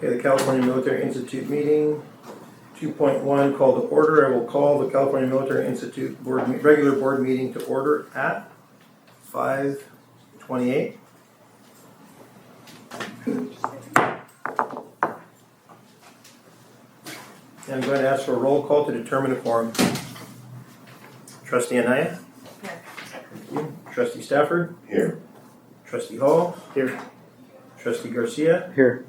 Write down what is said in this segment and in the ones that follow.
Okay, the California Military Institute meeting, 2.1, call to order. I will call the California Military Institute regular board meeting to order at 5:28. I'm going to ask for a roll call to determine a quorum. Trustee Anaya? Here. Thank you. Trustee Stafford? Here. Trustee Hall? Here. Trustee Garcia? Here.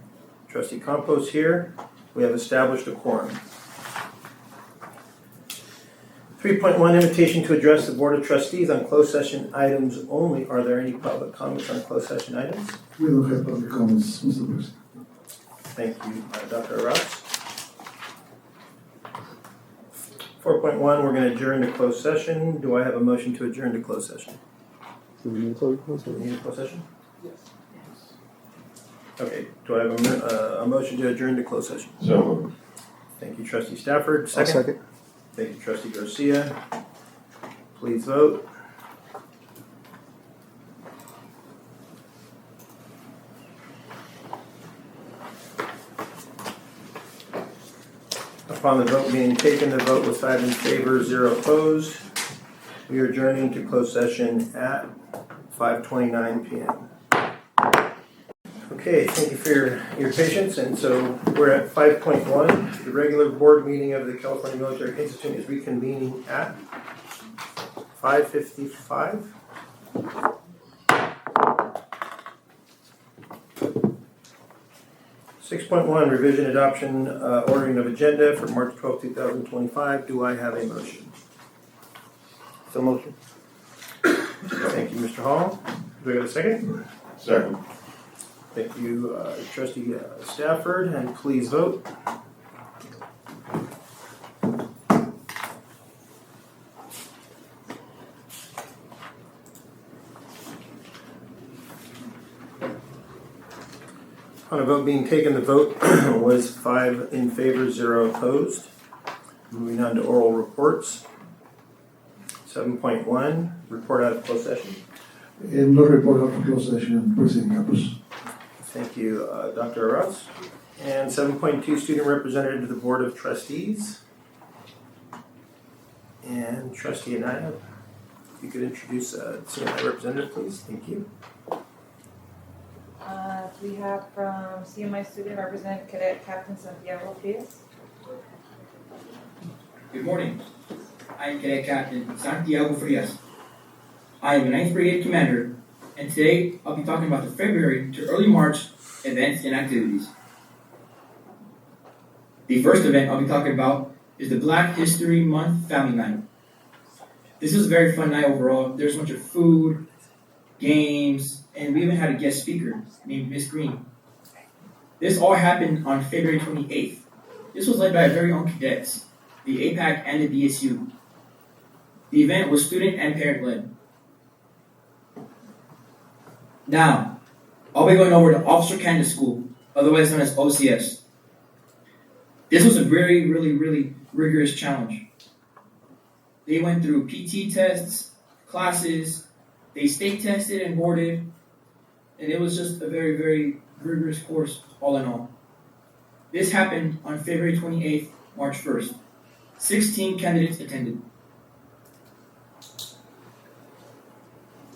Trustee Campos here. We have established a quorum. 3.1, invitation to address the Board of Trustees on closed session items only. Are there any public comments on closed session items? We don't have public comments, Mr. President. Thank you, Dr. Rouse. 4.1, we're going to adjourn to closed session. Do I have a motion to adjourn to closed session? Do we need a closed session? Need a closed session? Yes. Okay, do I have a motion to adjourn to closed session? So moved. Thank you, Trustee Stafford. I'll Second. second. Thank you, Trustee Garcia. Please vote. Upon the vote being taken, the vote was 5 in favor, 0 opposed. We are adjourning to closed session at 5:29 p.m. Okay, thank you for your patience. And so we're at 5.1. The regular board meeting of the California Military Institute is reconvening at 5:55. .1 Revision Adoption Ordering of Agenda for March 12, 2025. Do I have a motion? So motion. Thank you, Mr. Hall. Do I have a second? Second. Thank you, Trustee Stafford, and please vote. On a vote being taken, the vote was 5 in favor, 0 opposed. Moving on to oral reports. 7.1, report out of closed session. No report of closed session, President Campos. Thank you, Dr. Ross. And 7.2, student representative to the Board of Trustees. And Trustee Anaya, if you could introduce CMI representative, please. Thank you. We have from CMI student representative Cadet Captain Santiago Frias. Good morning. I am Cadet Captain Santiago Frias. I am a 9th Brigade Commander, and today I'll be talking about the February to early March events and activities. The first event I'll be talking about is the Black History Month Family Night. This was a very fun night overall. There's a bunch of food, games, and we even had a guest speaker named Miss Green. This all happened on February 28th. This was led by our very own cadets, the APAC and the BSU. The event was student and parent led. Now, I'll be going over to Officer Candidate School, otherwise known as OCS. This was a really rigorous challenge. They went through PT tests, classes, they state tested and boarded, and it was just a very rigorous course all in all. This happened on February 28th, March 1st. 16 candidates attended.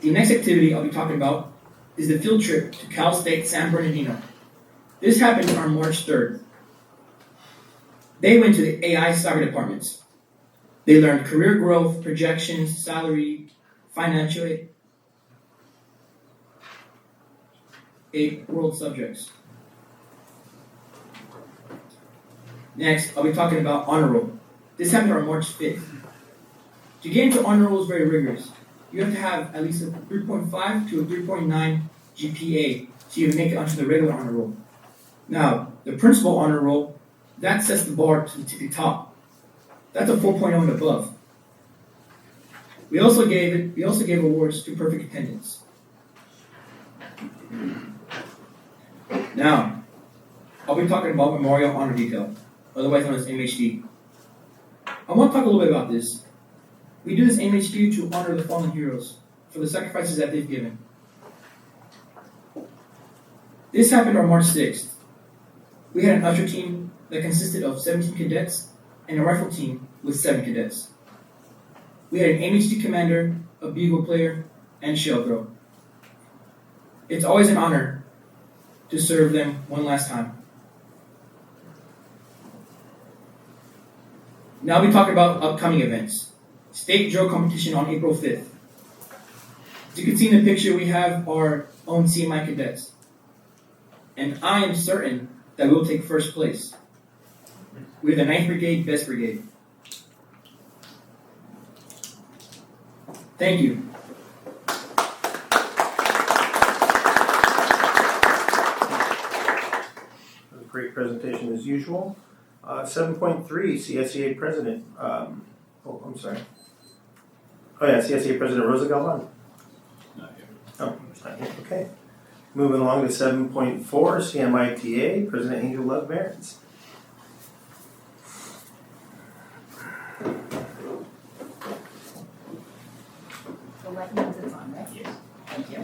The next activity I'll be talking about is the field trip to Cal State San Bernardino. This happened on March 3rd. They went to the AI cyber departments. They learned career growth, projections, salary, financial aid, 8 world subjects. Next, I'll be talking about honor roll. This happened on March 5th. To get into honor roll is very rigorous. You have to have at least a 3.5 to a 3.9 GPA so you can make it onto the regular honor roll. Now, the principal honor roll, that sets the bar to the top. That's a 4.0 and above. We also gave awards to perfect attendance. Now, I'll be talking about Memorial Honor Detail, otherwise known as MHD. I want to talk a little bit about this. We do this MHD to honor the fallen heroes for the sacrifices that they've given. This happened on March 6th. We had an usher team that consisted of 17 cadets and a rifle team with 7 cadets. We had an MHD commander, a bugle player, and shell girl. It's always an honor to serve them one last time. Now we talk about upcoming events. State drill competition on April 5th. As you can see in the picture, we have our own CMI cadets. And I am certain that we will take first place. We're the 9th Brigade, Best Brigade. Thank you. Great presentation as usual. 7.3, CSEA President. I'm sorry. Oh yeah, CSEA President Rosa Galvan. Not here. Oh, not here. Okay. Moving along to 7.4, CMITA President Angel Love Barons. The light means it's on, right? Yes. Thank you.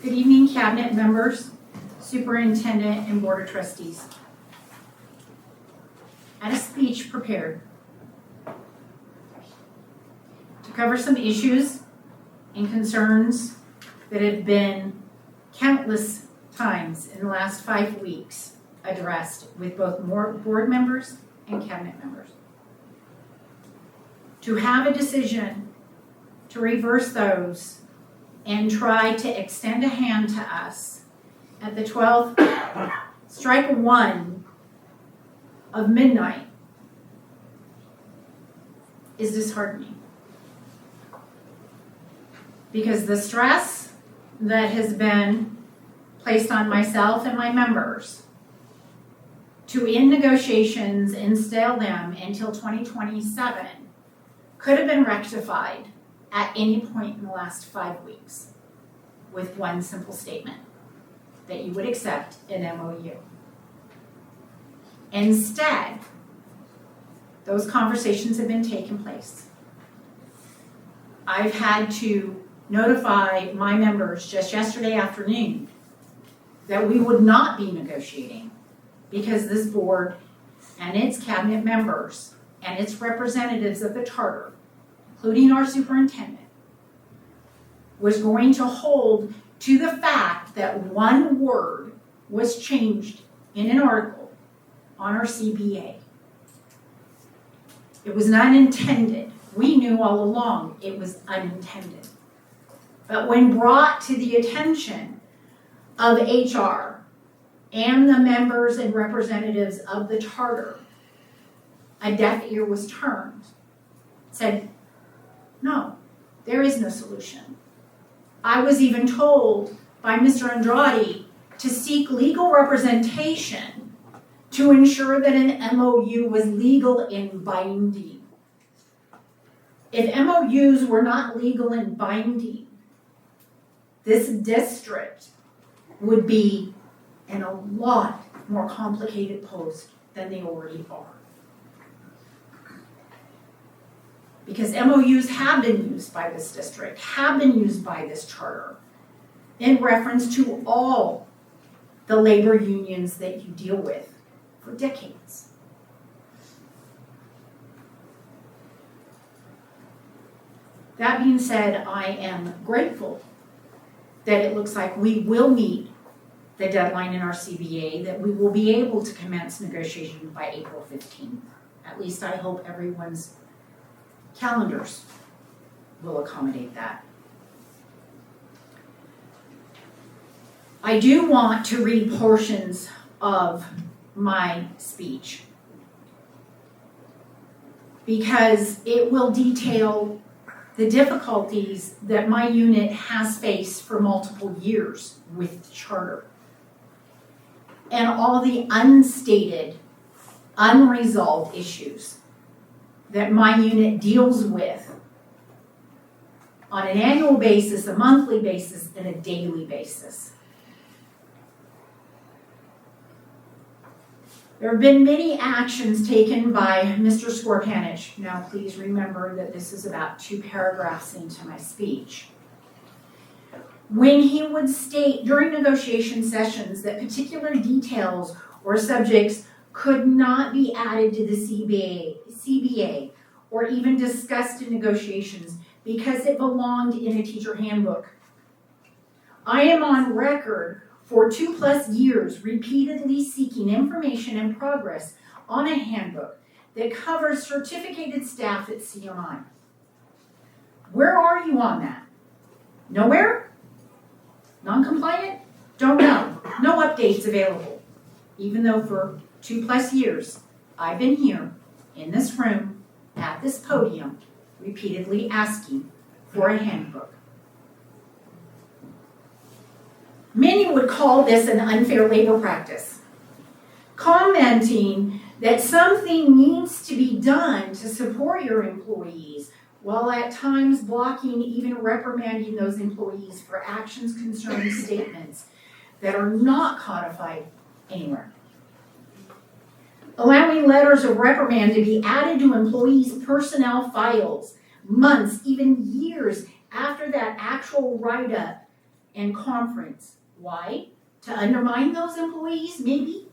Good evening, Cabinet members, Superintendent, and Board of Trustees. I had a speech prepared to cover some issues and concerns that have been countless times in the last 5 weeks addressed with both more board members and cabinet members. To have a decision to reverse those and try to extend a hand to us at the 12th, strike 1 of midnight is disheartening. Because the stress that has been placed on myself and my members to end negotiations and stale them until 2027 could have been rectified at any point in the last 5 weeks with one simple statement, that you would accept an MOU. Instead, those conversations have been taking place. I've had to notify my members just yesterday afternoon that we would not be negotiating because this board and its cabinet members and its representatives of the charter, including our superintendent, was going to hold to the fact that one word was changed in an article on our CBA. It was not intended. We knew all along it was unintended. But when brought to the attention of HR and the members and representatives of the charter, a deaf ear was turned. Said, no, there is no solution. I was even told by Mr. Andrade to seek legal representation to ensure that an MOU was legal and binding. If MOUs were not legal and binding, this district would be in a lot more complicated post than they already are. Because MOUs have been used by this district, have been used by this charter in reference to all the labor unions that you deal with for decades. That being said, I am grateful that it looks like we will meet the deadline in our CBA, that we will be able to commence negotiations by April 15th. At least I hope everyone's calendars will accommodate that. I do want to read portions of my speech because it will detail the difficulties that my unit has faced for multiple years with the charter and all the unstated, unresolved issues that my unit deals with on an annual basis, a monthly basis, and a daily basis. There have been many actions taken by Mr. Skorpanich. Now, please remember that this is about 2 paragraphs into my speech. when he would state during negotiation sessions that particular details or subjects could not be added to the CBA or even discussed in negotiations because it belonged in a teacher handbook. I am on record for 2+ years repeatedly seeking information and progress on a handbook that covers certificated staff at CMI. Where are you on that? Nowhere? Non-compliant? Don't know. No updates available. Even though for 2+ years, I've been here in this room, at this podium, repeatedly asking for a handbook. Many would call this an unfair labor practice, commenting that something needs to be done to support your employees, while at times blocking, even reprimanding those employees for actions concerning statements that are not codified anywhere. Allowing letters of reprimand to be added to employees' personnel files months, even years after that actual write-up and conference. Why? To undermine those employees, maybe?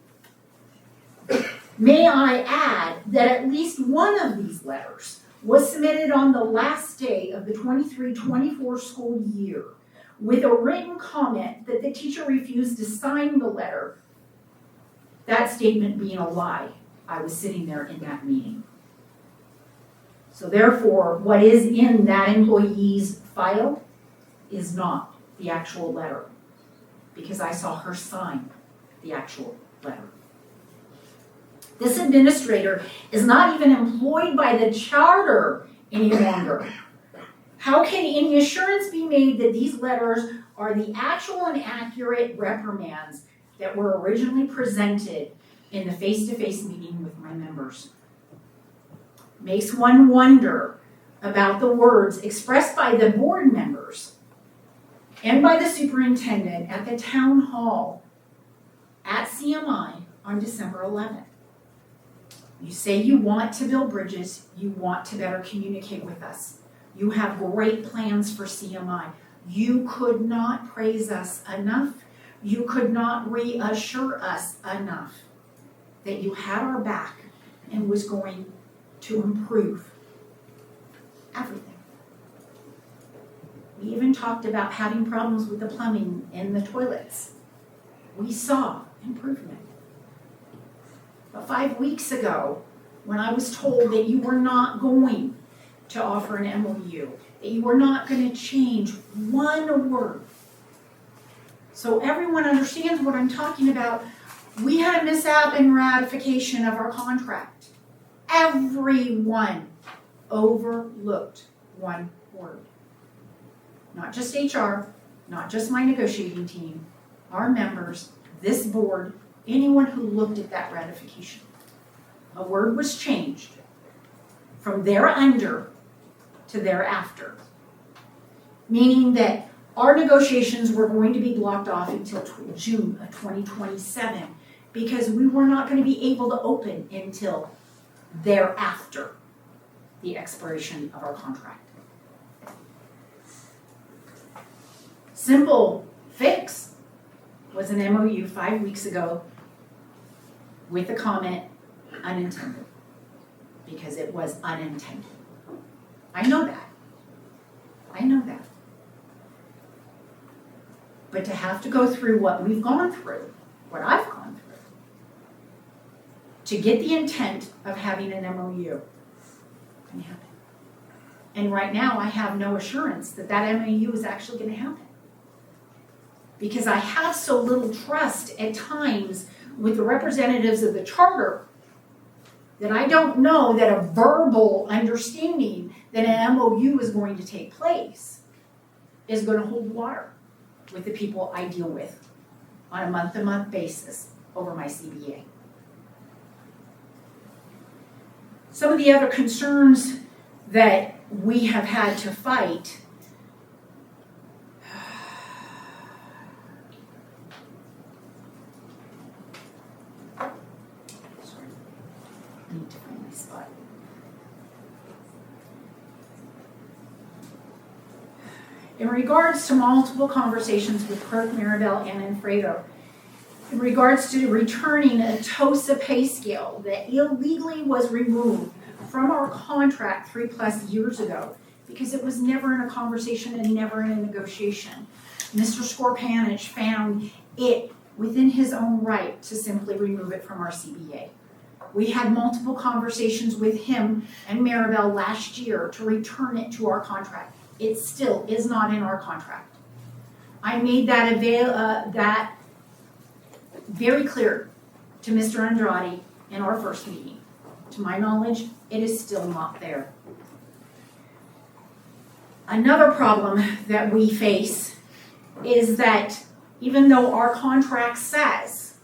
May I add that at least one of these letters was submitted on the last day of the 23-24 school year with a written comment that the teacher refused to sign the letter, that statement being a lie. I was sitting there in that meeting. So therefore, what is in that employee's file is not the actual letter, because I saw her sign the actual letter. This administrator is not even employed by the charter any longer. How can any assurance be made that these letters are the actual and accurate reprimands that were originally presented in the face-to-face meeting with my members? Makes one wonder about the words expressed by the board members and by the superintendent at the town hall at CMI on December 11th. You say you want to build bridges, you want to better communicate with us. You have great plans for CMI. You could not praise us enough. You could not reassure us enough that you had our back and was going to improve everything. We even talked about having problems with the plumbing in the toilets. We saw improvement. But 5 weeks ago, when I was told that you were not going to offer an MOU, that you were not going to change one word, so everyone understands what I'm talking about, we had a mishap in ratification of our contract. Everyone overlooked one word. Not just HR, not just my negotiating team, our members, this board, anyone who looked at that ratification. A word was changed from thereunder to thereafter, meaning that our negotiations were going to be blocked off until June of 2027 because we were not going to be able to open until thereafter the expiration of our contract. Simple fix was an MOU 5 weeks ago with the comment unintended, because it was unintended. I know that. But to have to go through what we've gone through, what I've gone through, to get the intent of having an MOU can happen. And right now I have no assurance that that MOU is actually going to happen. Because I have so little trust at times with the representatives of the charter that I don't know that a verbal understanding that an MOU is going to take place is going to hold water with the people I deal with on a month-to-month basis over my CBA. Some of the other concerns that we have had to fight need to find my spot. In regards to multiple conversations with Clerk Maribel and Alfredo, in regards to returning a TOSA pay scale that illegally was removed from our contract 3+ years ago because it was never in a conversation and never in a negotiation. Mr. Skorpanich found it within his own right to simply remove it from our CBA. We had multiple conversations with him and Maribel last year to return it to our contract. It still is not in our contract. I made that that very clear to Mr. Andrade in our first meeting. To my knowledge, it is still not there. Another problem that we face is that even though our contract says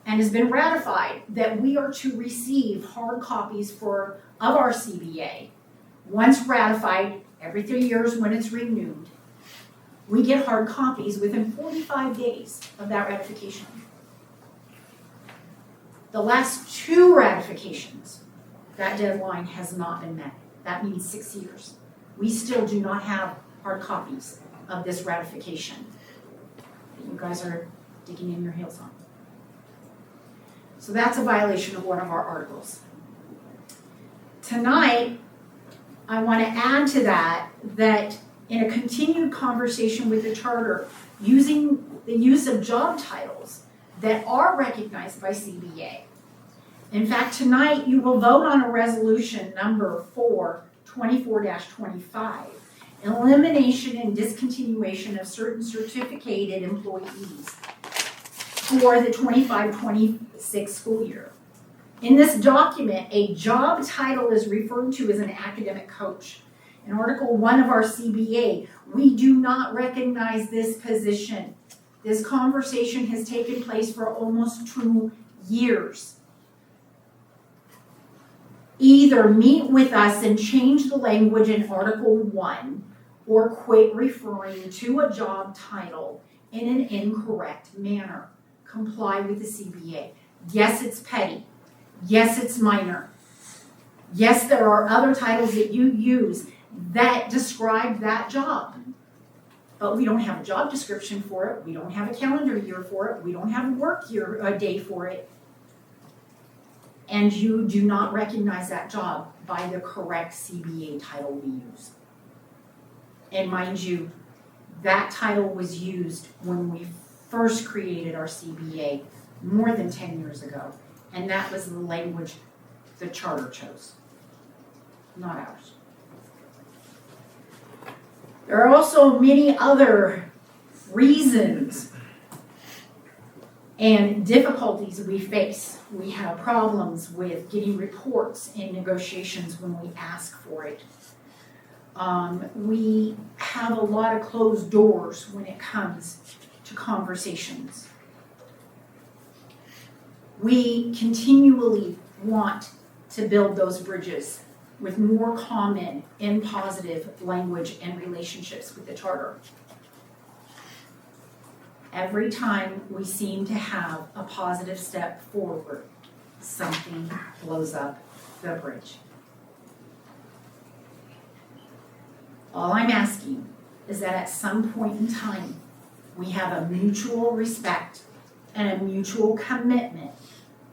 and has been ratified that we are to receive hard copies of our CBA, once ratified every 3 years when it's renewed, we get hard copies within 45 days of that ratification. The last 2 ratifications, that deadline has not been met. That means 6 years. We still do not have hard copies of this ratification that you guys are digging in your heels on. So that's a violation of one of our articles. Tonight, I want to add to that in a continued conversation with the charter, using the use of job titles that are recognized by CBA. In fact, tonight you will vote on a resolution number 24-25, elimination and discontinuation of certain certificated employees for the 25-26 school year. In this document, a job title is referred to as an academic coach. In Article 1 of our CBA, we do not recognize this position. This conversation has taken place for almost 2 years. Either meet with us and change the language in Article 1 or quit referring to a job title in an incorrect manner. Comply with the CBA. Yes, it's petty. Yes, it's minor. Yes, there are other titles that you use that describe that job. But we don't have a job description for it. We don't have a calendar year for it. We don't have a work year, a day for it. And you do not recognize that job by the correct CBA title we use. And mind you, that title was used when we first created our CBA more than 10 years ago. And that was the language the charter chose, not ours. There are also many other reasons and difficulties we face. We have problems with getting reports in negotiations when we ask for it. We have a lot of closed doors when it comes to conversations. We continually want to build those bridges with more common and positive language and relationships with the charter. Every time we seem to have a positive step forward, something blows up the bridge. All I'm asking is that at some point in time, we have a mutual respect and a mutual commitment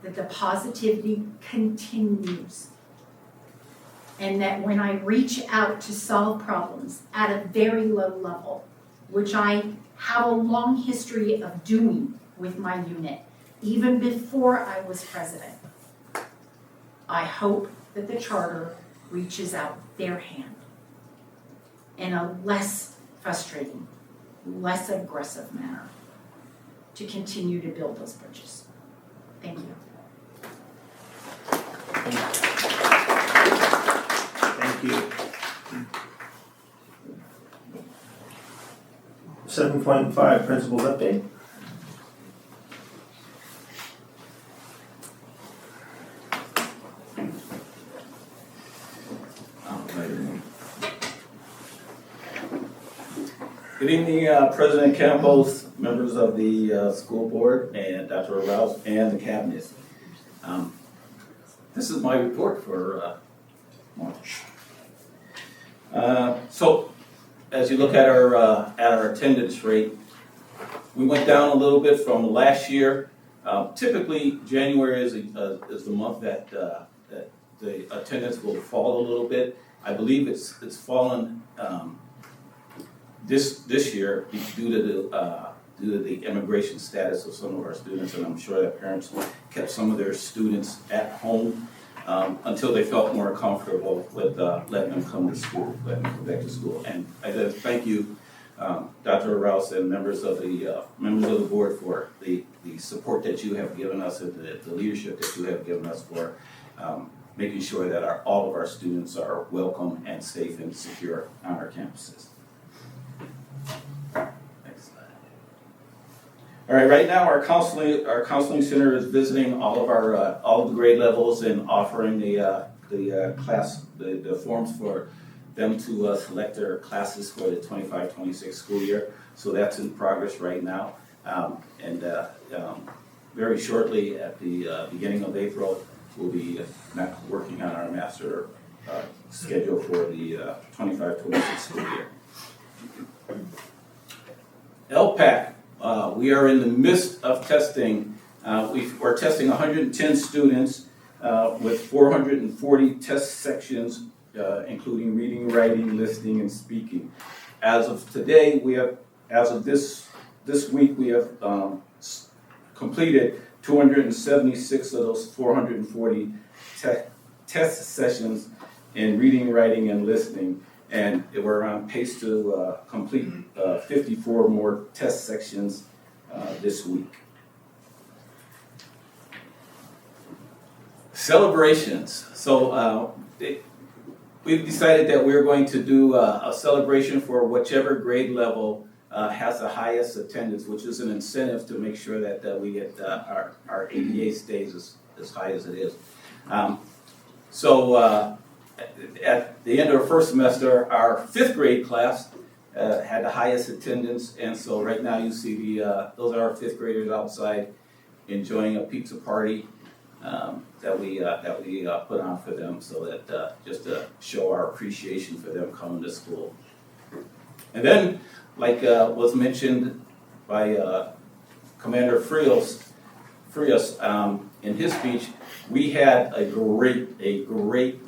that the positivity continues. And that when I reach out to solve problems at a very low level, which I have a long history of doing with my unit, even before I was president, I hope that the charter reaches out their hand in a less frustrating, less aggressive manner to continue to build those bridges. Thank you. Thank you. 7.5, principals update. Good evening, President Campos, members of the school board, and Dr. Rouse, and the cabinet. This is my report for March. So, as you look at our attendance rate, we went down a little bit from last year. Typically, January is the month that the attendance will fall a little bit. I believe it's fallen this year due to the immigration status of some of our students, and I'm sure that parents kept some of their students at home until they felt more comfortable with letting them come to school, letting them go back to school. And I thank you, Dr. Rouse, and members of the board for the support that you have given us and the leadership that you have given us for making sure that all of our students are welcome and safe and secure on our campuses. Next slide. All right, right now our counseling center is visiting all of the grade levels and offering the forms for them to select their classes for the 25-26 school year. So that's in progress right now. Very shortly at the beginning of April, we'll be working on our master schedule for the 25-26 school year. LPAC, we are in the midst of testing. We're testing 110 students with 440 test sections, including reading, writing, listening, and speaking. As of today, this week, we have completed 276 of those 440 test sessions in reading, writing, and listening. And we're on pace to complete 54 more test sections this week. Celebrations. So we've decided that we're going to do a celebration for whichever grade level has the highest attendance, which is an incentive to make sure that we get our ADA stays as high as it is. At the end of our first semester, our 5th grade class had the highest attendance, and so right now you see those are our 5th graders outside enjoying a pizza party that we put on for them, so that just to show our appreciation for them coming to school. And then, like was mentioned by Commander Frias in his speech, we had a great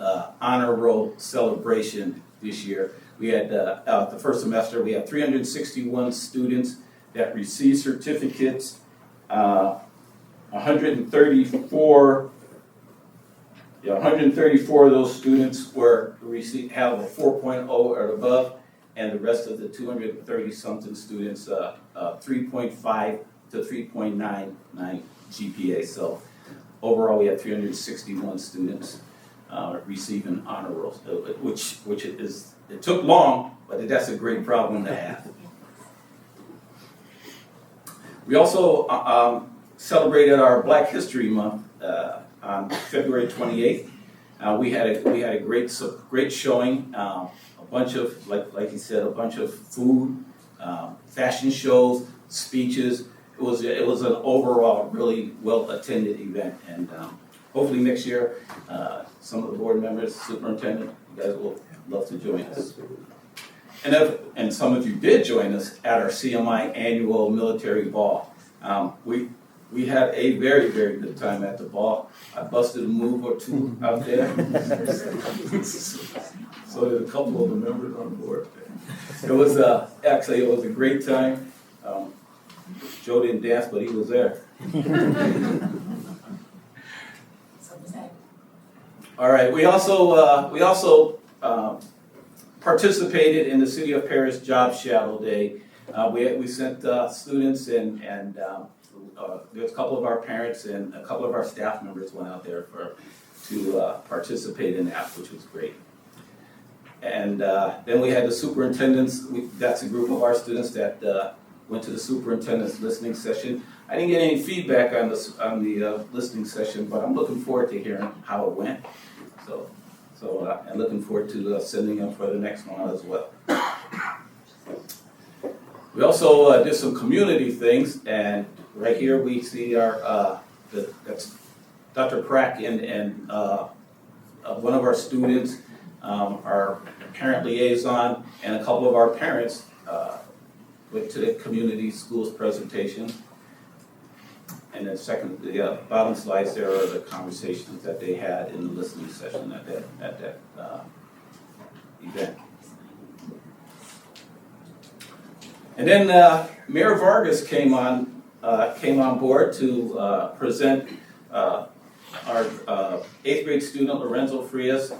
honor roll celebration this year. We had the first semester, we had 361 students that received certificates. 134 of those students have a 4.0 or above, and the rest of the 230 something students 3.5 to 3.99 GPA. So overall, we had 361 students receiving honor rolls, which it took long, but that's a great problem to have. We also celebrated our Black History Month on February 28th. We had a great showing. A bunch of, like you said, a bunch of food, fashion shows, speeches. It was an overall really well attended event, and hopefully next year, some of the board members, superintendent, you guys will love to join us. And some of you did join us at our CMI annual military ball. We had a very, very good time at the ball. I busted a move or two out there. So did a couple of the members on the board. It was a great time. Joe didn't dance, but he was there. All right. We also participated in the City of Paris Job Shadow Day. We sent students and there's a couple of our parents and a couple of our staff members went out there to participate in that, which was great. And then we had the superintendents. That's a group of our students that went to the superintendent's listening session. I didn't get any feedback on the listening session, but I'm looking forward to hearing how it went. So I'm looking forward to sending them for the next one as well. We also did some community things, and right here we see that's Dr. Crack and one of our students our parent liaison, and a couple of our parents went to the community schools presentation. And then second, the bottom slides there are the conversations that they had in the listening session at that event. And then Mayor Vargas came on board to present our 8th grade student Lorenzo Frias.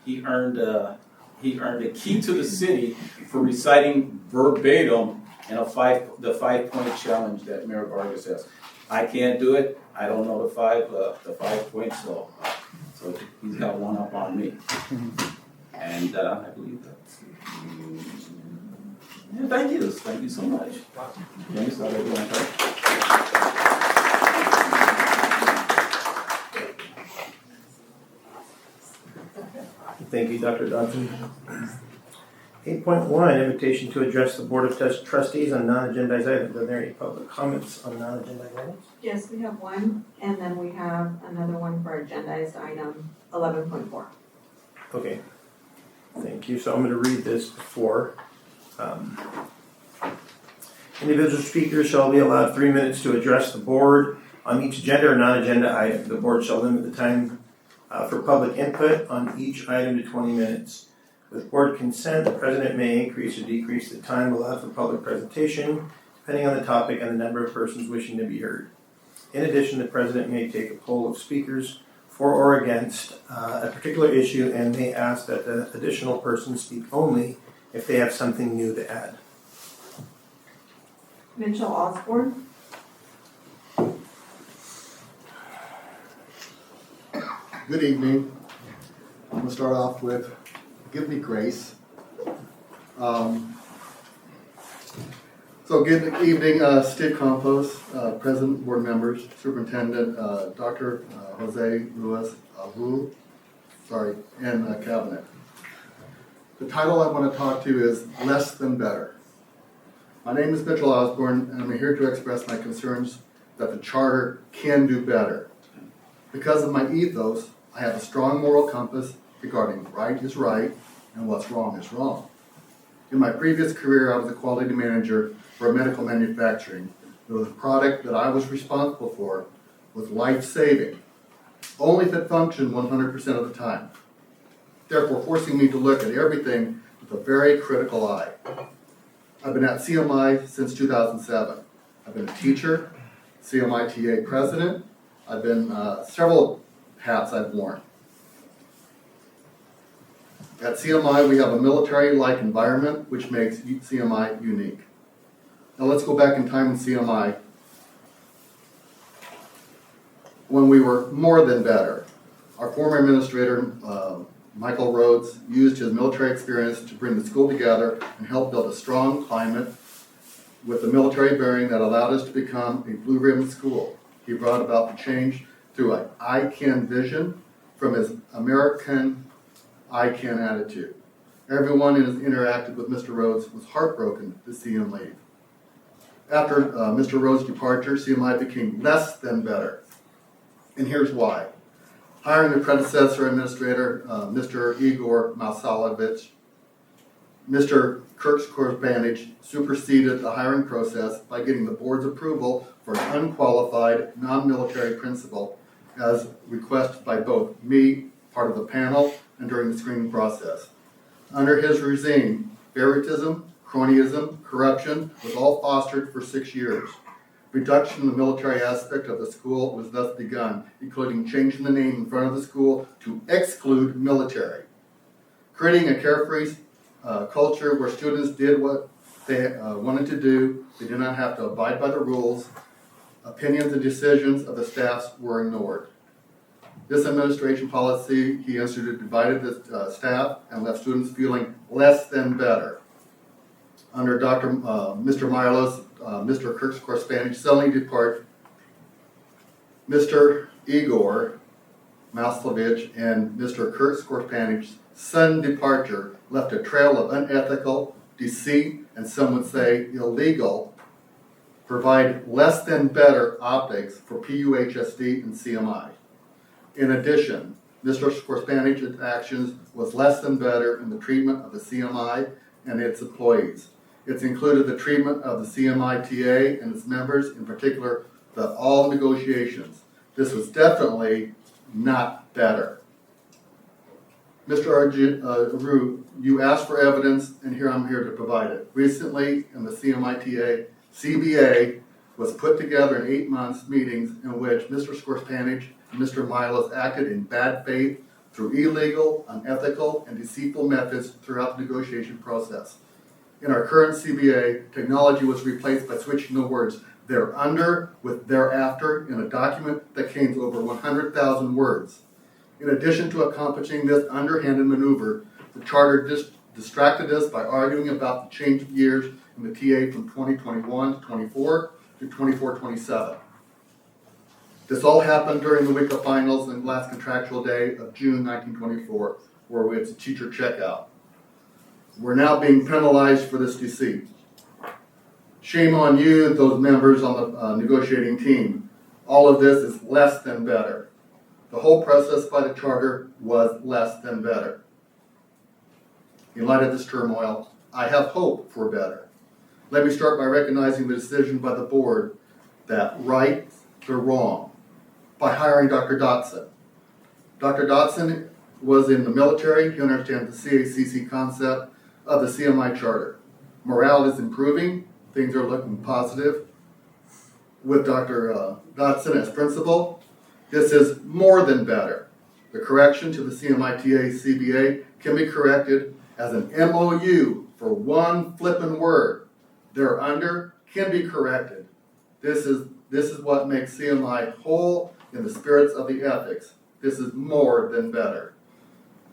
He earned a key to the city for reciting verbatim in the 5-point challenge that Mayor Vargas has. I can't do it. I don't know the 5 points, so he's got one up on me. And I believe that's. Yeah, thank you so much. James, how are you doing? Thank you, Dr. Dodson. 8.1, invitation to address the Board of Trustees on non-agendized items. Are there any public comments on non-agendized items? Yes, we have one, and then we have another one for agendized item 11.4. Okay, thank you. So I'm going to read this before. Individual speakers shall be allowed 3 minutes to address the board on each agenda or non-agenda item. The board shall limit the time for public input on each item to 20 minutes. With board consent, the president may increase or decrease the time allowed for public presentation, depending on the topic and the number of persons wishing to be heard. In addition, the president may take a poll of speakers for or against a particular issue and may ask that the additional person speak only if they have something new to add. Mitchell Osborne. Good evening. I'm going to start off with give me grace. So good evening, Steve Campos, President, Board members, Superintendent, Dr. Jose Luis Ahu, and Cabinet. The title I want to talk to is Less Than Better. My name is Mitchell Osborne, and I'm here to express my concerns that the Charter can do better. Because of my ethos, I have a strong moral compass regarding right is right and what's wrong is wrong. In my previous career, I was a quality manager for a medical manufacturing. The product that I was responsible for was life-saving, only if it functioned 100% of the time, therefore forcing me to look at everything with a very critical eye. I've been at CMI since 2007. I've been a teacher, CMI TA president. I've been several hats I've worn. At CMI, we have a military-like environment, which makes CMI unique. Now let's go back in time in CMI when we were more than better. Our former administrator, Michael Rhodes, used his military experience to bring the school together and help build a strong climate with the military bearing that allowed us to become a blue ribbon school. He brought about the change through an I can vision from his American I can attitude. Everyone who has interacted with Mr. Rhodes was heartbroken to see him leave. After Mr. Rhodes' departure, CMI became less than better. And here's why. Hiring the predecessor administrator, Mr. Igor Malsalovich, Mr. Kirk's Korbanich superseded the hiring process by getting the board's approval for an unqualified, non-military principal as requested by both me, part of the panel, and during the screening process. Under his regime, favoritism, cronyism, corruption was all fostered for 6 years. Reduction in the military aspect of the school was thus begun, including changing the name in front of the school to exclude military. Creating a carefree culture where students did what they wanted to do. They did not have to abide by the rules. Opinions and decisions of the staffs were ignored. This administration policy he instituted divided the staff and left students feeling less than better. Under Mr. Myrlos, Mr. Kirk's Korbanich suddenly departed. Mr. Igor Maslovich and Mr. Kirk's Korbanich's sudden departure left a trail of unethical, deceit, and some would say illegal, provide less than better optics for PUHSD and CMI. In addition, Mr. Skorspanich's actions was less than better in the treatment of the CMI and its employees. It's included the treatment of the CMI TA and its members, in particular, all negotiations. This was definitely not better. Mr. Aru, you asked for evidence, and I'm here to provide it. Recently, in the CMITA, CBA was put together in 8 months meetings in which Mr. Skorspanic and Mr. Milos acted in bad faith through illegal, unethical, and deceitful methods throughout the negotiation process. In our current CBA, technology was replaced by switching the words "thereunder" with "thereafter" in a document that contains over 100,000 words. In addition to accomplishing this underhanded maneuver, the charter distracted us by arguing about the change of years in the TA from 2021 to 24 to 24-27. This all happened during the week of finals and last contractual day of June 1924, where it's a teacher checkout. We're now being penalized for this deceit. Shame on you, those members on the negotiating team. All of this is less than better. The whole process by the charter was less than better. In light of this turmoil, I have hope for better. Let me start by recognizing the decision by the board that right the wrong by hiring Dr. Dotson. Dr. Dotson was in the military. He understands the CACC concept of the CMI charter. Morale is improving. Things are looking positive. With Dr. Dotson as principal, this is more than better. The correction to the CMITA CBA can be corrected as an MOU for one flippin' word. Thereunder can be corrected. This is what makes CMI whole in the spirits of the ethics. This is more than better.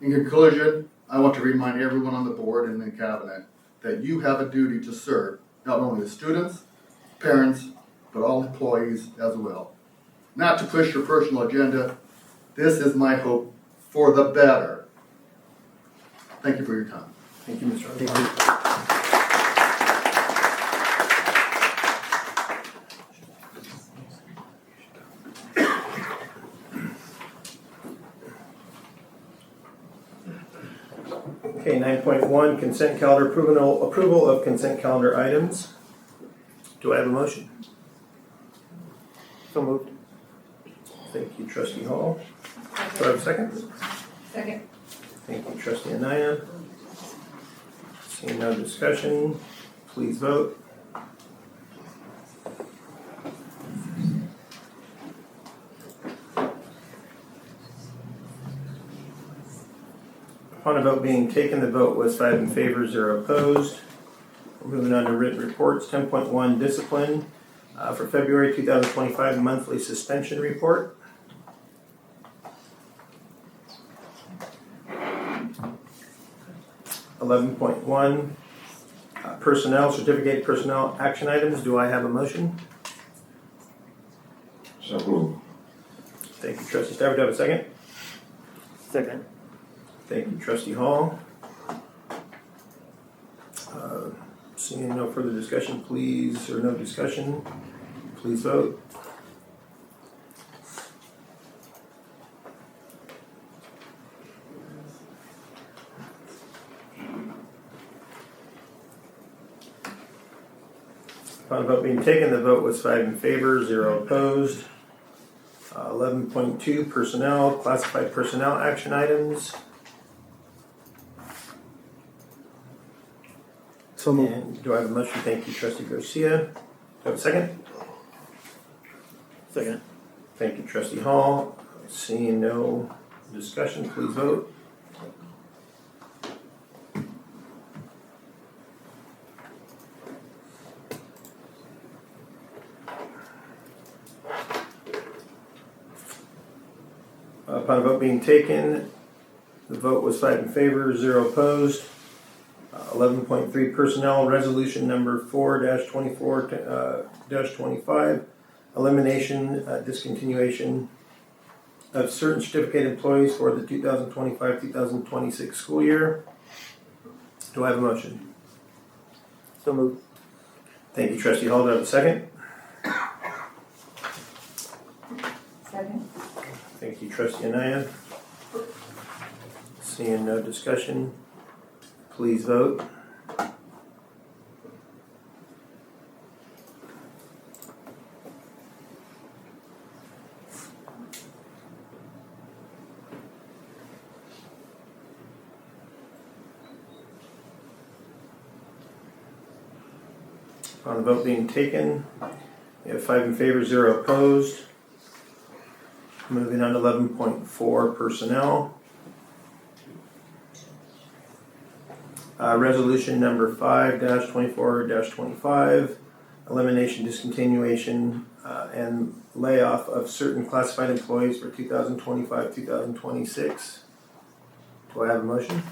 In conclusion, I want to remind everyone on the board and the cabinet that you have a duty to serve not only the students, parents, but all employees as well. Not to push your personal agenda. This is my hope for the better. Thank you for your time. Thank you, Mr. Armstrong. Okay, 9.1, consent calendar approval of consent calendar items. Do I have a motion? So moved. Thank you, Trustee Hall. Do I have a second? Second. Thank you, Trustee Anaya. Seeing no discussion, please vote. Upon a vote being taken, the vote was 5 in favor, 0 opposed. We're moving on to written reports. 10.1, discipline for February 2025 monthly suspension report. (11.1) personnel, certificated personnel action items. Do I have a motion? So moved. Thank you, Trustee Stafford. Do I have a second? Second. Thank you, Trustee Hall. Seeing no further discussion, please, or no discussion, please vote. Upon vote being taken, the vote was 5 in favor, 0 opposed. 11.2, personnel, classified personnel action items. So moved. And do I have a motion? Thank you, Trustee Garcia. Do I have a second? Second. Thank you, Trustee Hall. Seeing no discussion, please vote. Upon a vote being taken, the vote was 5 in favor, 0 opposed. 11.3, personnel resolution number 4-24-25, elimination, discontinuation of certain certificated employees for the 2025-2026 school year. Do I have a motion? So moved. Thank you, Trustee Hall. Do I have a second? Second. Thank you, Trustee Anaya. Seeing no discussion, please vote. On the vote being taken, we have 5 in favor, 0 opposed. Moving on to 11.4 personnel. Resolution number 5-24-25, elimination, discontinuation, and layoff of certain classified employees for 2025-2026. Do I have a motion?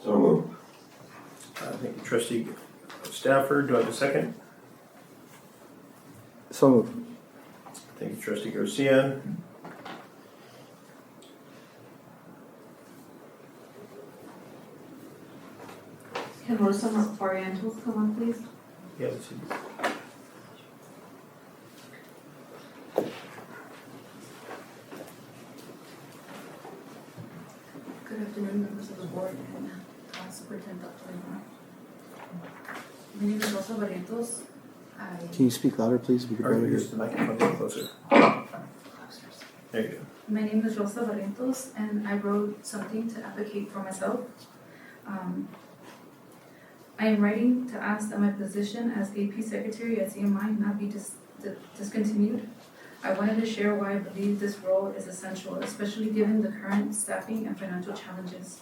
So moved. Thank you, Trustee Stafford. Do I have a second? So moved. Thank you, Trustee Garcia. Can Rosa Orientals come up, please? Yeah, let's see. Good afternoon, members of the board and Superintendent Dr. Lemar. My name is Rosa Barrientos. Can you speak louder, please? We could Or barely hear use you. the microphone a little closer. There you go. My name is Rosa Barrientos, and I wrote something to advocate for myself. I am writing to ask that my position as AP Secretary at CMI not be discontinued. I wanted to share why I believe this role is essential, especially given the current staffing and financial challenges.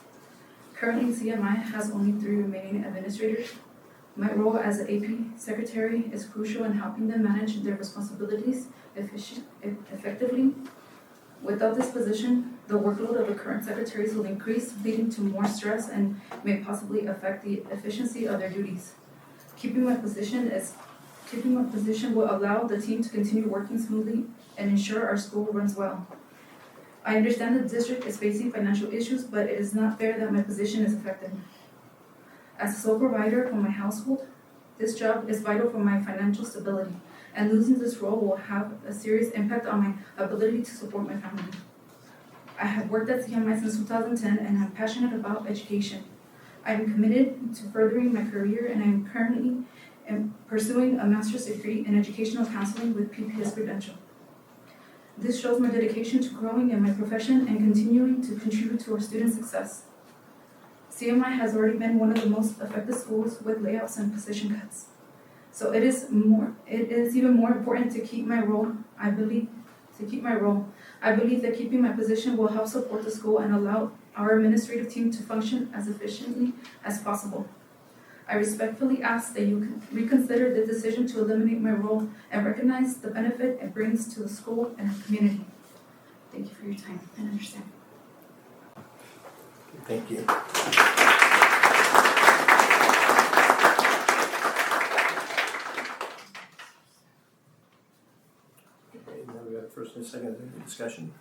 Currently, CMI has only 3 remaining administrators. My role as an AP Secretary is crucial in helping them manage their responsibilities effectively. Without this position, the workload of the current secretaries will increase, leading to more stress and may possibly affect the efficiency of their duties. Keeping my position will allow the team to continue working smoothly and ensure our school runs well. I understand the district is facing financial issues, but it is not fair that my position is affected. As a sole provider for my household, this job is vital for my financial stability, and losing this role will have a serious impact on my ability to support my family. I have worked at CMI since 2010 and I'm passionate about education. I am committed to furthering my career and I am currently pursuing a master's degree in educational counseling with PPS credential. This shows my dedication to growing in my profession and continuing to contribute to our students' success. CMI has already been one of the most affected schools with layoffs and position cuts. So it is even more important to keep my role. I believe that keeping my position will help support the school and allow our administrative team to function as efficiently as possible. I respectfully ask that you reconsider the decision to eliminate my role and recognize the benefit it brings to the school and our community. Thank you for your time and understanding. Thank you. Okay, now we got a first and a second. Is there any discussion?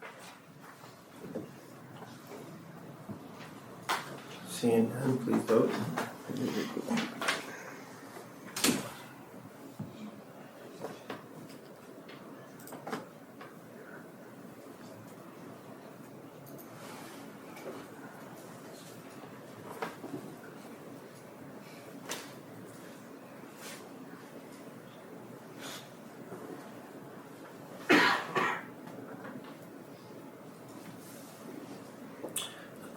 Seeing none, please vote.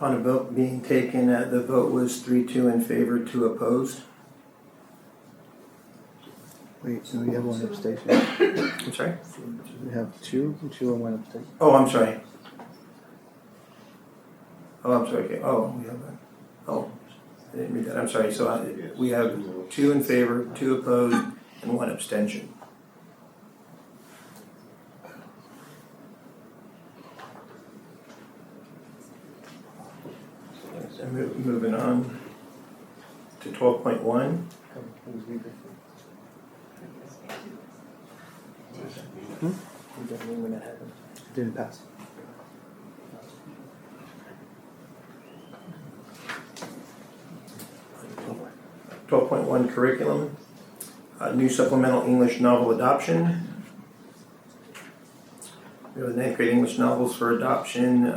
On a vote being taken, the vote was 3-2 in favor, 2 opposed. Wait, so we have one abstention. I'm sorry? We have two and one abstention. Oh, I'm sorry. Oh, I'm sorry. Okay. Oh, we have that. Oh, I didn't read that. I'm sorry. So we have 2 in favor, 2 opposed, and 1 abstention. So moving on to 12.1. When that happened? It didn't pass. Okay. 12.1 curriculum, new supplemental English novel adoption. We have the ninth grade English novels for adoption.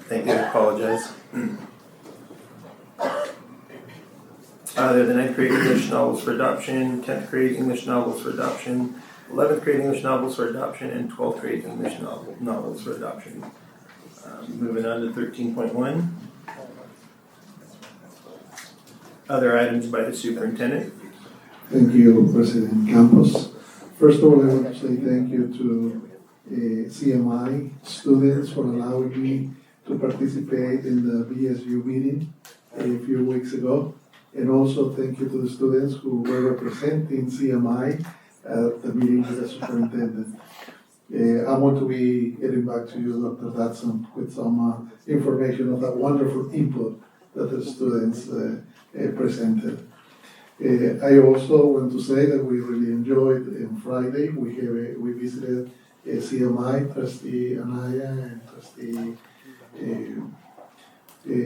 Thank you, I apologize. They're the ninth grade English novels for adoption, 10th grade English novels for adoption, 11th grade English novels for adoption, and 12th grade English novels for adoption. Moving on to 13.1. Other items by the superintendent. Thank you, President Campos. First of all, I want to say thank you to CMI students for allowing me to participate in the BSU meeting a few weeks ago. And also thank you to the students who were representing CMI at the meeting with the superintendent. I want to be getting back to you, Dr. Datsun, with some information of that wonderful input that the students presented. I also want to say that we really enjoyed on Friday. We visited CMI, Trustee Anaya and Trustee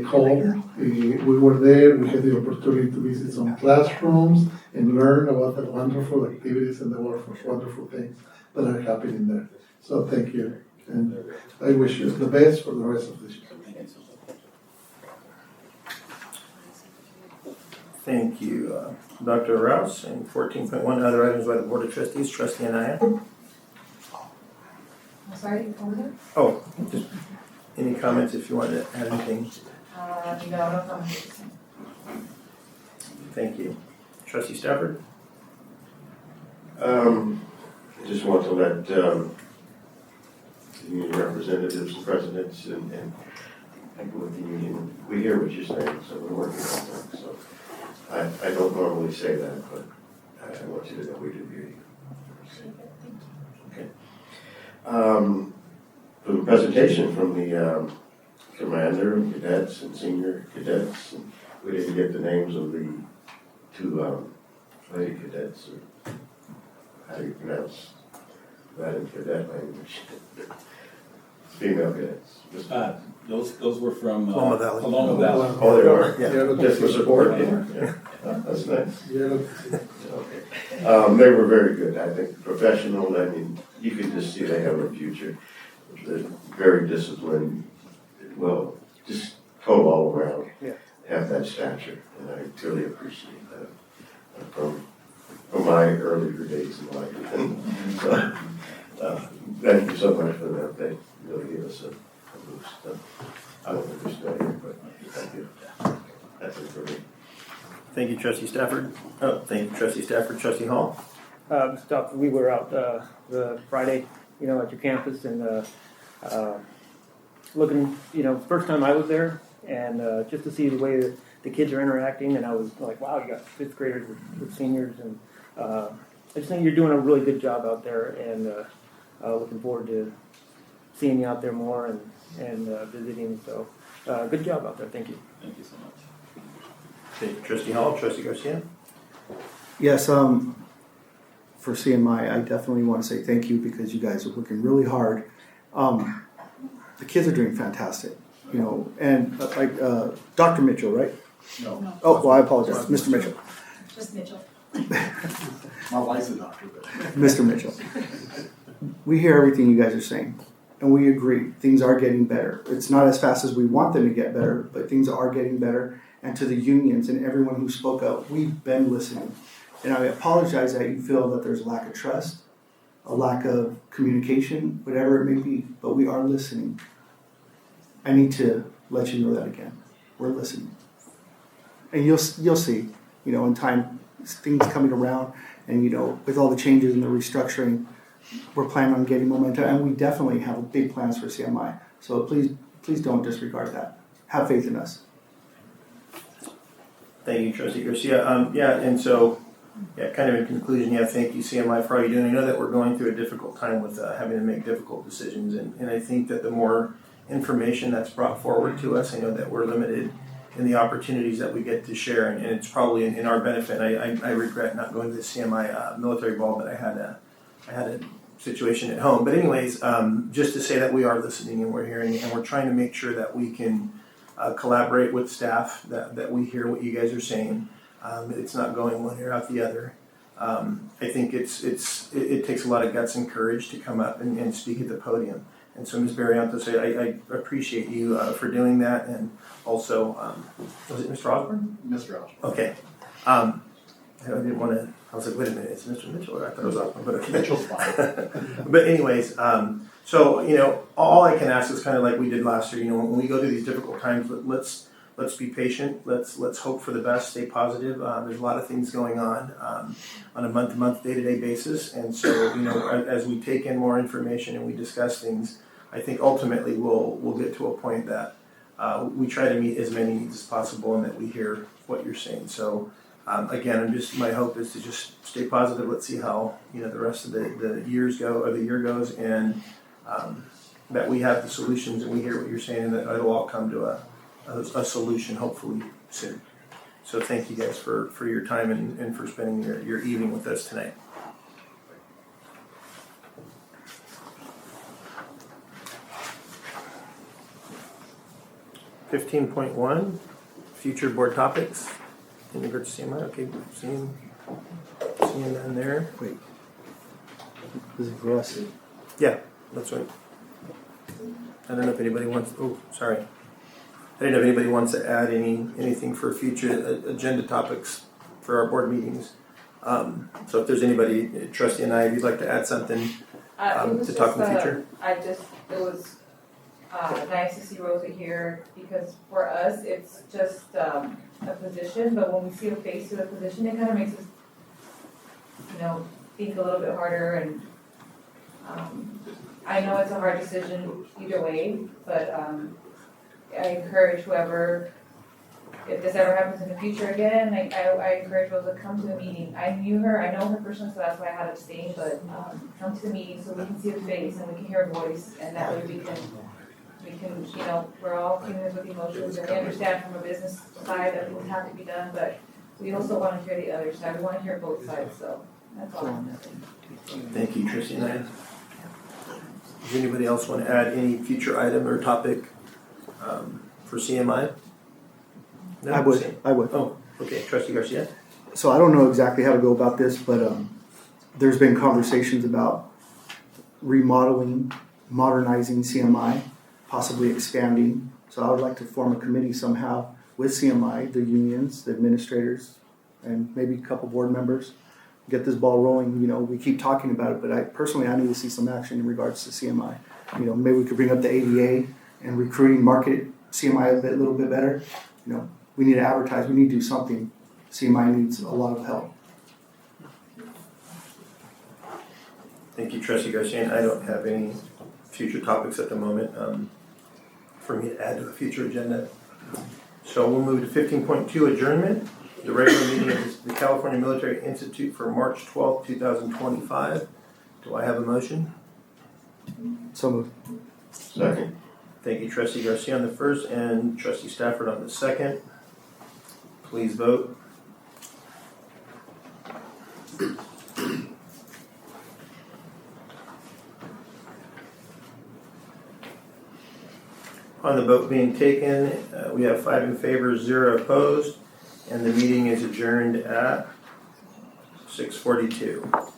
Hall. We were there. We had the opportunity to visit some classrooms and learn about the wonderful activities and the wonderful things that are happening there. So thank you, and I wish you the best for the rest of this year. Thank you, Dr. Rouse. And 14.1, other items by the Board of Trustees. Trustee Anaya. I'm sorry, what was it? Oh, just any comments if you want to add anything. No comments. Thank you. Trustee Stafford. I just want to let the union representatives and presidents and people with the union, we hear what you're saying, so we're working on that. So I don't normally say that, but I want you to know we do hear you. Okay. For the presentation from the commander and cadets and senior cadets, and we didn't get the names of the two lady cadets, or how do you pronounce that in cadet language? Female cadets. Those were from Paloma Valley. Paloma Valley. Oh, they are? Yeah. Just for support? Yeah. That's nice. Okay. They were very good, I think, professional. I mean, you could just see they have a future. They're very disciplined, well, just total all around. Yeah. Have that stature, and I truly appreciate that from my earlier days in life. So, thank you so much for that. They really gave us a boost. I don't think they're still here, but thank you. That's it for me. Thank you, Trustee Stafford. Oh, thank you, Trustee Stafford. Trustee Hall. Stuff. We were out the Friday, at your campus and looking, first time I was there, and just to see the way that the kids are interacting, and I was like, wow, you got fifth graders with seniors, and I just think you're doing a really good job out there, and looking forward to seeing you out there more and visiting. So, good job out there. Thank you. Thank you so much. Thank you, Trustee Hall. Trustee Garcia. Yes, for CMI, I definitely want to say thank you because you guys are working really hard. The kids are doing fantastic, and like Dr. Mitchell, right? No. Oh, well, I apologize, Mr. Mitchell. Just Mitchell. My wife's a doctor, but. Mr. Mitchell. We hear everything you guys are saying, and we agree. Things are getting better. It's not as fast as we want them to get better, but things are getting better. And to the unions and everyone who spoke up, we've been listening. And I apologize that you feel that there's a lack of trust, a lack of communication, whatever it may be, but we are listening. I need to let you know that again. We're listening. And you'll see, in time, things coming around, and, with all the changes and the restructuring, we're planning on getting momentum, and we definitely have big plans for CMI. So please don't disregard that. Have faith in us. Thank you, Trustee Garcia. Kind of in conclusion, thank you, CMI, for all you're doing. I know that we're going through a difficult time with having to make difficult decisions, and I think that the more information that's brought forward to us, I know that we're limited in the opportunities that we get to share, and it's probably in our benefit. I regret not going to the CMI military ball, but I had a situation at home. But anyways, just to say that we are listening and we're hearing, and we're trying to make sure that we can collaborate with staff, that we hear what you guys are saying. It's not going one ear out the other. I think it takes a lot of guts and courage to come up and speak at the podium. And so, Ms. Barrientos, I appreciate you for doing that. And also, was it Mr. Osborne? Mr. Osborne. Okay. I didn't want to, I was like, wait a minute, it's Mr. Mitchell. I thought it was Osborne, but okay. Mitchell's fine. But anyways, so, all I can ask is kind of like we did last year, when we go through these difficult times, let's be patient. Let's hope for the best, stay positive. There's a lot of things going on a month-to-month, day-to-day basis. And so, as we take in more information and we discuss things, I think ultimately we'll get to a point that we try to meet as many needs as possible and that we hear what you're saying. So, again, my hope is to just stay positive. Let's see how, the rest of the years go, or the year goes, and that we have the solutions and we hear what you're saying, and that it'll all come to a solution hopefully soon. So thank you guys for your time and for spending your evening with us tonight. (15.1) Future board topics. In regards to CMI, okay, seeing down there. Wait. This is for us. Yeah, that's right. I don't know if anybody wants. Oh, sorry. I didn't know if anybody wants to add anything for future agenda topics for our board meetings. So if there's anybody, Trustee and if you'd like to add something to talk in the future. It was nice to see Rosa here, because for us, it's just a position, but when we see a face to the position, it kind of makes us, think a little bit harder. And I know it's a hard decision either way, but I encourage whoever, if this ever happens in the future again, I encourage Rosa to come to the meeting. I know her personally, so that's why I had abstained, but come to the meeting so we can see the face and we can hear her voice, and that way we can, we're all humans with emotions, and we understand from a business side that things have to be done, but we also want to hear the other side. We want to hear both sides, so that's all I'm saying. Thank you, Trustee Nine. Does anybody else want to add any future item or topic for CMI? No? I would. Oh, okay, Trustee Garcia. So I don't know exactly how to go about this, but there's been conversations about remodeling, modernizing CMI, possibly expanding. So I would like to form a committee somehow with CMI, the unions, the administrators, and maybe a couple board members. Get this ball rolling. We keep talking about it, but I need to see some action in regards to CMI. Maybe we could bring up the ADA and recruiting, market CMI a little bit better. We need to advertise. We need to do something. CMI needs a lot of help. Thank you, Trustee Garcia. I don't have any future topics at the moment for me to add to a future agenda. So we'll move to 15.2, adjournment. The regular meeting of the California Military Institute for March 12th, 2025. Do I have a motion? So moved. Second. Thank you, Trustee Garcia on the first and Trustee Stafford on the second. Please vote. On the vote being taken, we have 5 in favor, 0 opposed, and the meeting is adjourned at 6:42.